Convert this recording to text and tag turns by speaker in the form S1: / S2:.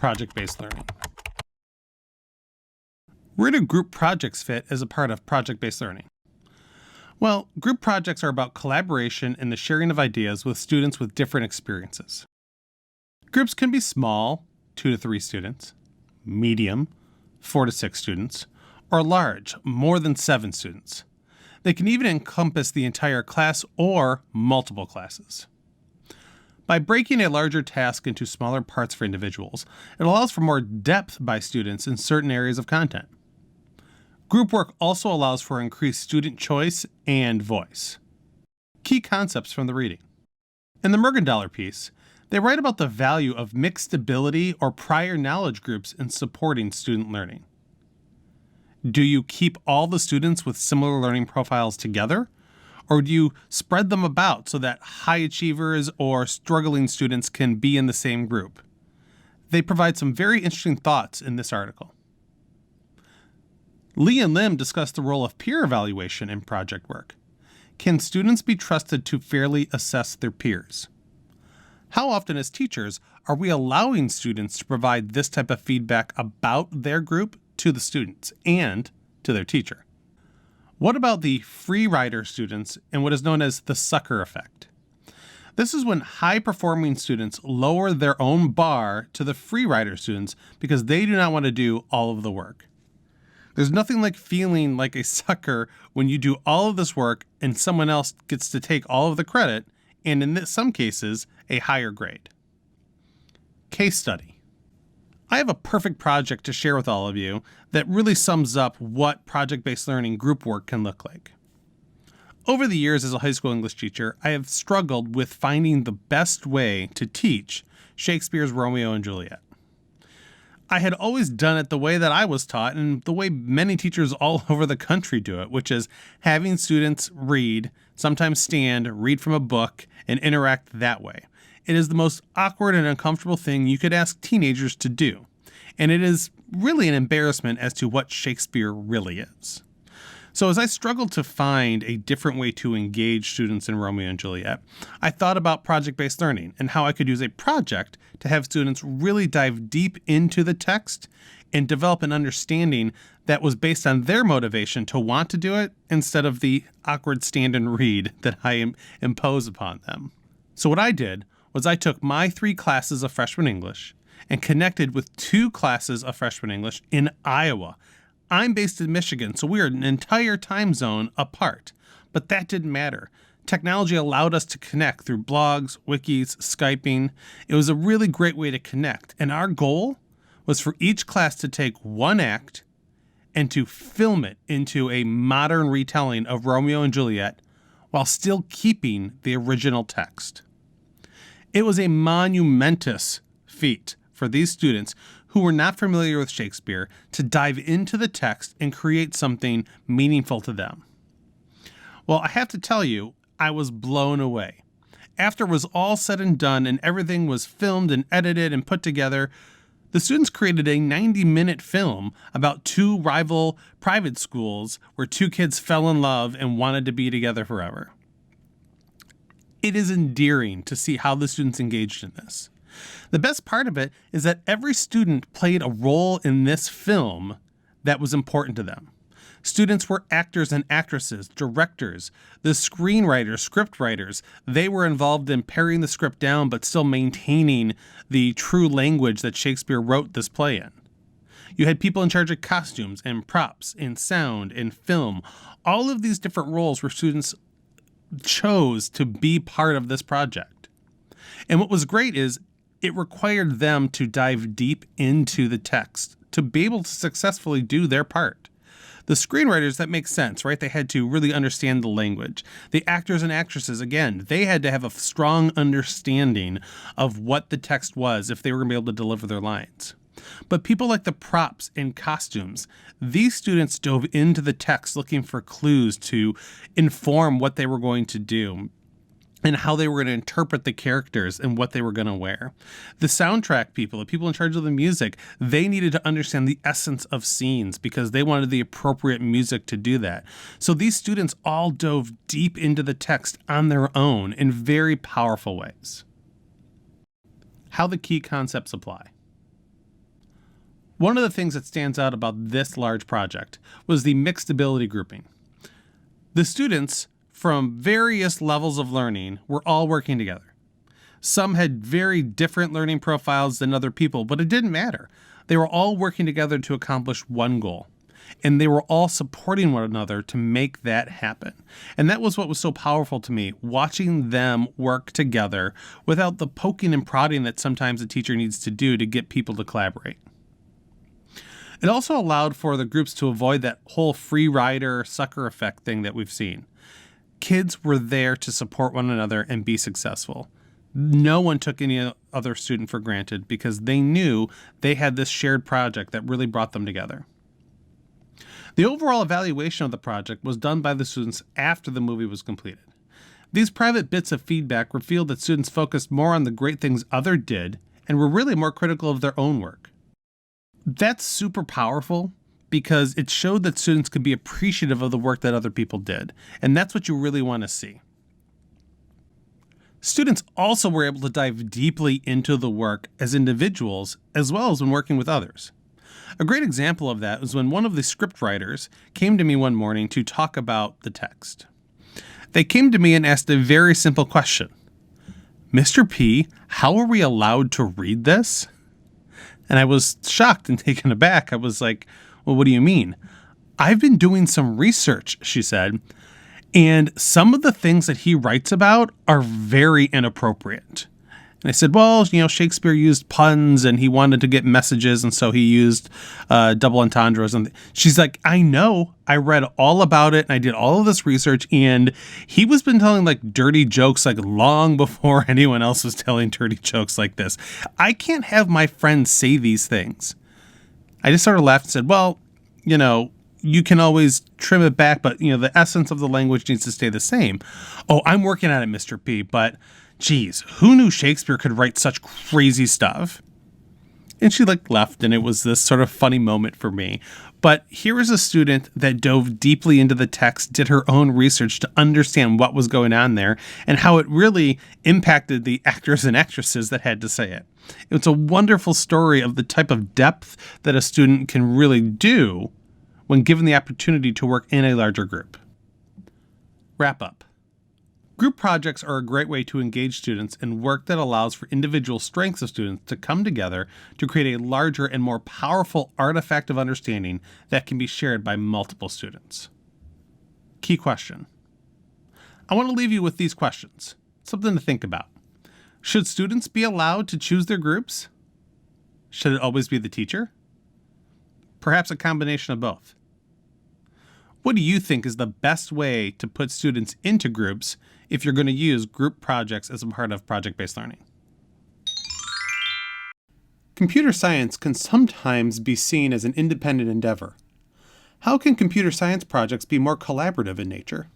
S1: project-based learning. Where do group projects fit as a part of project-based learning? Well, group projects are about collaboration and the sharing of ideas with students with different experiences. Groups can be small, 2 to 3 students, medium, 4 to 6 students, or large, more than 7 students. They can even encompass the entire class or multiple classes. By breaking a larger task into smaller parts for individuals, it allows for more depth by students in certain areas of content. Group work also allows for increased student choice and voice. Key concepts from the reading. In the Mergendoller piece, they write about the value of mixed ability or prior knowledge groups in supporting student learning. Do you keep all the students with similar learning profiles together? Or do you spread them about so that high achievers or struggling students can be in the same group? They provide some very interesting thoughts in this article. Lee and Lim discuss the role of peer evaluation in project work. Can students be trusted to fairly assess their peers? How often as teachers are we allowing students to provide this type of feedback about their group to the students and to their teacher? What about the free rider students and what is known as the sucker effect? This is when high-performing students lower their own bar to the free rider students because they do not want to do all of the work. There's nothing like feeling like a sucker when you do all of this work and someone else gets to take all of the credit, and in some cases, a higher grade. Case study. I have a perfect project to share with all of you that really sums up what project-based learning group work can look like. Over the years as a high school English teacher, I have struggled with finding the best way to teach Shakespeare's Romeo and Juliet. I had always done it the way that I was taught and the way many teachers all over the country do it, which is having students read, sometimes stand, read from a book, and interact that way. It is the most awkward and uncomfortable thing you could ask teenagers to do, and it is really an embarrassment as to what Shakespeare really is. So as I struggled to find a different way to engage students in Romeo and Juliet, I thought about project-based learning and how I could use a project to have students really dive deep into the text and develop an understanding that was based on their motivation to want to do it instead of the awkward stand and read that I impose upon them. So what I did was I took my 3 classes of freshman English and connected with 2 classes of freshman English in Iowa. I'm based in Michigan, so we are an entire time zone apart, but that didn't matter. Technology allowed us to connect through blogs, wikis, Skyping. It was a really great way to connect, and our goal was for each class to take one act and to film it into a modern retelling of Romeo and Juliet while still keeping the original text. It was a monumentous feat for these students who were not familiar with Shakespeare to dive into the text and create something meaningful to them. Well, I have to tell you, I was blown away. After it was all said and done and everything was filmed and edited and put together, the students created a 90-minute film about 2 rival private schools where 2 kids fell in love and wanted to be together forever. It is endearing to see how the students engaged in this. The best part of it is that every student played a role in this film that was important to them. Students were actors and actresses, directors, the screenwriters, script writers. They were involved in paring the script down but still maintaining the true language that Shakespeare wrote this play in. You had people in charge of costumes and props and sound and film. All of these different roles where students chose to be part of this project. And what was great is it required them to dive deep into the text to be able to successfully do their part. The screenwriters, that makes sense, right? They had to really understand the language. The actors and actresses, again, they had to have a strong understanding of what the text was if they were going to be able to deliver their lines. But people like the props and costumes, these students dove into the text looking for clues to inform what they were going to do and how they were going to interpret the characters and what they were going to wear. The soundtrack people, the people in charge of the music, they needed to understand the essence of scenes because they wanted the appropriate music to do that. So these students all dove deep into the text on their own in very powerful ways. How the key concepts apply. One of the things that stands out about this large project was the mixed ability grouping. The students from various levels of learning were all working together. Some had very different learning profiles than other people, but it didn't matter. They were all working together to accomplish one goal, and they were all supporting one another to make that happen. And that was what was so powerful to me, watching them work together without the poking and prodding that sometimes a teacher needs to do to get people to collaborate. It also allowed for the groups to avoid that whole free rider sucker effect thing that we've seen. Kids were there to support one another and be successful. No one took any other student for granted because they knew they had this shared project that really brought them together. The overall evaluation of the project was done by the students after the movie was completed. These private bits of feedback revealed that students focused more on the great things others did and were really more critical of their own work. That's super powerful because it showed that students could be appreciative of the work that other people did, and that's what you really want to see. Students also were able to dive deeply into the work as individuals as well as when working with others. A great example of that was when one of the script writers came to me one morning to talk about the text. They came to me and asked a very simple question. Mr. P, how are we allowed to read this? And I was shocked and taken aback. I was like, well, what do you mean? I've been doing some research, she said, and some of the things that he writes about are very inappropriate. And I said, well, Shakespeare used puns and he wanted to get messages, and so he used double entendres. And she's like, I know, I read all about it and I did all of this research, and he was been telling like dirty jokes like long before anyone else was telling dirty jokes like this. I can't have my friends say these things. I just sort of laughed and said, well, you can always trim it back, but the essence of the language needs to stay the same. Oh, I'm working on it, Mr. P, but geez, who knew Shakespeare could write such crazy stuff? And she left, and it was this sort of funny moment for me. But here is a student that dove deeply into the text, did her own research to understand what was going on there and how it really impacted the actors and actresses that had to say it. It's a wonderful story of the type of depth that a student can really do when given the opportunity to work in a larger group. Wrap up. Group projects are a great way to engage students in work that allows for individual strengths of students to come together to create a larger and more powerful artifact of understanding that can be shared by multiple students. Key question. I want to leave you with these questions, something to think about. Should students be allowed to choose their groups? Should it always be the teacher? Perhaps a combination of both. What do you think is the best way to put students into groups if you're going to use group projects as a part of project-based learning? Computer science can sometimes be seen as an independent endeavor. How can computer science projects be more collaborative in nature?